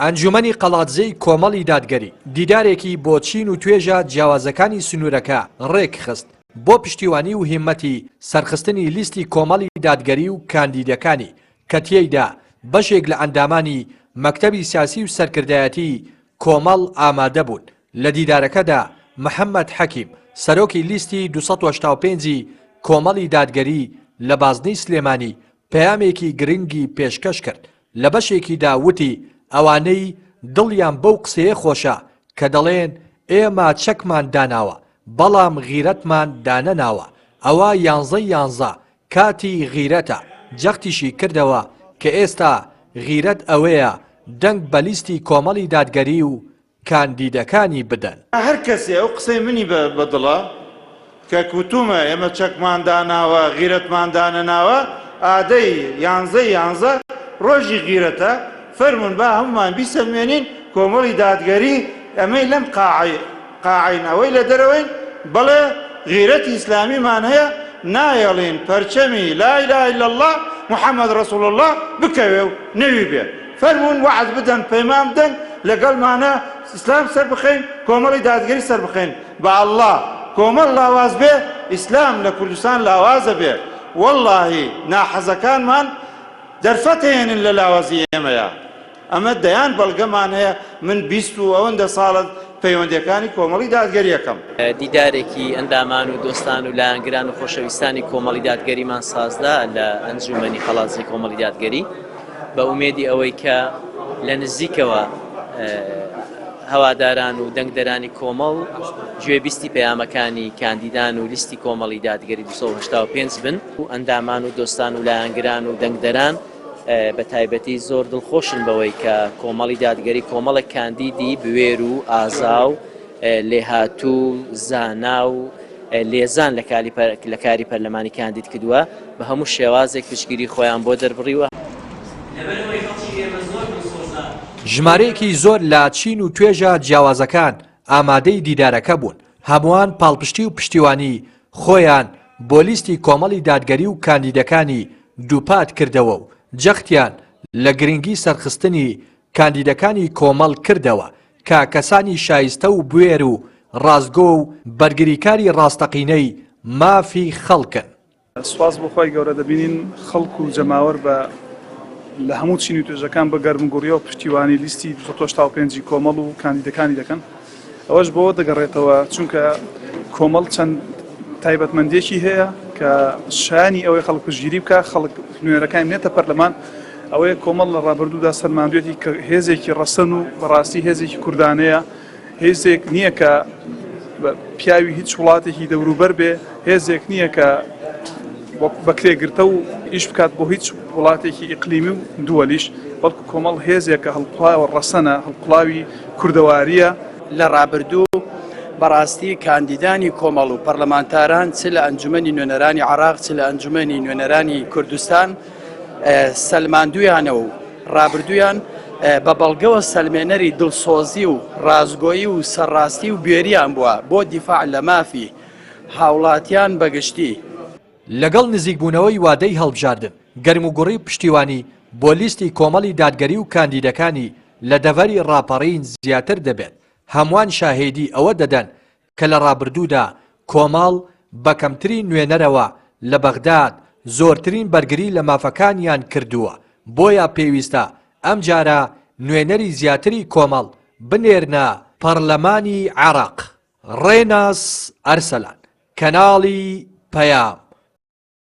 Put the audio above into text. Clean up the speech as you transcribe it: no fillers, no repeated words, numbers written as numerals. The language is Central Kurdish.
ئەنجومەنی قەڵاتزەی کۆمەڵی دادگەری دیدارێکی بۆ چین و توێژە جیاوازەکانی سنوورەکە ڕێک خست بۆ پشتیوانی و هیمەتی سەرخستنی لیستی کۆمەڵی دادگەری و کاندیدەکانی کە تێیدا بەشێک لە ئەندامانی مەکتەبی سیاسی و سەرکردایەتی کۆمەڵ ئامادە بوون. لە دیدارەکەدا محەممەد حەکیم سەرۆکی لیستی 285 کۆمەڵی دادگەری لە بازنەی سلێمانی پەیامێکی گرنگی پێشکەش کرد. لە بەشێکیدا وتی ئەوانەی دڵیان بەو قسەیە خۆشە کە دەڵێن ئێمە چەکمان داناوە بەڵام غیرەتمان دانەناوە، ئەوە 11 کاتی غیرەتە، جەختیشی کردەوە کە ئێستا غیرەت ئەوەیە دەنگ بە لیستی کۆمەڵی دادگەری و کاندیدەکانی بدەن. هەر کەسێ ئەو قسەی منی بەدڵە کە کوتومە ئێمە چەکمان داناوە غیرەتمان دانەناوە ئادەی 11 ڕۆژی غیرەتە فەرمون با هەمومان بیسەلمێنین کۆمەڵی دادگەری ئەمەی لەم قاعین ئەوەی لە دەرەوەین بەڵێ غیرەتی ئیسلامیمان هەیە نایەڵین پەرچەمی لا إله إلا الله محەممەد ڕەسوڵ الله بکەوێ و نەوی بێ فەرمون وعد بدەن پەیمان بدەن لەگەڵمانە ئیسلام سەر بخەین کۆمەڵی دادگەری سەر بخەین بە ئەڵڵا کۆمەڵ لاواز بێ ئیسلام لە کوردستان لاوازە بێ وەڵڵاهی ناحەزەکانمان دەرفەتێنن لە لاوازی ئێمەیە ئەمە دەیان بەڵگەمان هەیە من 20 و ئەوەندە ساڵت پەیوەندیەکانی کۆمەڵی دادگەریەکەم. دیدارێکی ئەندامان و دۆستان و لایەنگران و خۆشەویستانی کۆمەڵی دادگەریمان سازدا لە ئەنجومەنی قەڵاتزەی کۆمەڵی دادگەری بە ئومێدی ئەوەی کە لە نزیکەوە هەواداران و دەنگدەرانی کۆمەڵ گوێبیستی پەیامەکانی کاندیدان و لیستی کۆمەڵی دادگەری 285 بن و ئەندامان و دۆستان و لایەنگران و دەنگدەران بە تایبەتی زۆر دڵخۆشن بەوەی کە کۆمەڵی دادگەری کۆمەڵە کاندیدی بوێر و ئازا و لێهاتوو زانا و لێزان لە کاری پەرلەمانی کاندید کردووە بە هەموو شێوازێک پشگیری خۆیان بۆ دەربڕیوە. ژمارەیەکی زۆر لە چین و توێژە جیاوازەکان ئامادەی دیدارەکە بوون. هەمووان پاڵپشتی و پشتیوانی خۆیان بۆ لیستی کۆمەڵی دادگەری و کاندیدەکانی دووپات کردەوە و جەختیان لە گرنگی سەرخستنی کاندیدەکانی کۆمەڵ کردەوە کە کەسانی شایستە و بوێر و ڕازگۆ و بەرگریکاری ڕاستەقینەی مافی خەڵکن. سواز بۆ خۆی گەورە دەبینین خەڵک و جەماوەر بە لە هەموو چین و توێژەکان بە گەرمگوڕیە و پشتیوانی لیستی 285 کۆمەڵ و کاندیدەکانی دەکەن. ئەوەش بۆ دەگەڕێتەوە چونکە کۆمەڵ چەند تایبەتمەندێکی هەیە کە شایانی ئەوەی خەڵک پشتگیری بکە خەڵک نوێنەرەکان بنێتە پەرلەمان ئەوەیە کۆمەڵ لە ڕابردوودا سەرماندوێتی کە هێزێکی ڕەسەن و بەڕاستی هێزێکی کوردانەیە هێزێک نییە کە پیاوی هیچ وڵاتێکی دەوروبەر بێ هێزێک نییە کە بەکرێگرتە و ئیش بکات بۆ هیچ وڵاتێکی ئیقلیمی و دووەلیش بەڵکو کۆمەڵ هێزێکە هەڵقڵاوە ڕەسەنە هەڵقڵاوی کوردەواریە. لە ڕابردوو بەڕاستی کاندیدانی کۆمەڵ و پەرلەمانتاران چ لە ئەنجومەنی نوێنەرانی عێراق چ لە ئەنجومەنی نوێنەرانی کوردستان سەلماندویانەوە و ڕابردویان بە بەڵگەوە سەلمێنەری دڵسۆزی و ڕازگۆیی و سەرڕاستی و بێریان بووە بۆ دیفاع لە مافی هاوڵاتیان بەگشتی. لەگەڵ نزیکبوونەوەی وادەی هەڵبژاردن گەرم و گوڕی پشتیوانی بۆ لیستی کۆمەڵی دادگەری و کاندیدەکانی لە دەڤەری ڕاپەڕین زیاتر دەبێت. هەمووان شاهێدی ئەوە دەدەن کە لە ڕابردوودا کۆمەڵ بە کەمترین نوێنەرەوە لە بەغداد زۆرترین بەرگری لە مافەکانیان کردووە بۆیە پێویستە ئەم جارە نوێنەری زیاتری کۆمەڵ بنێرنە پەرلەمانی عێراق. ڕێناس ئەرسەلان کەناڵی پەیام.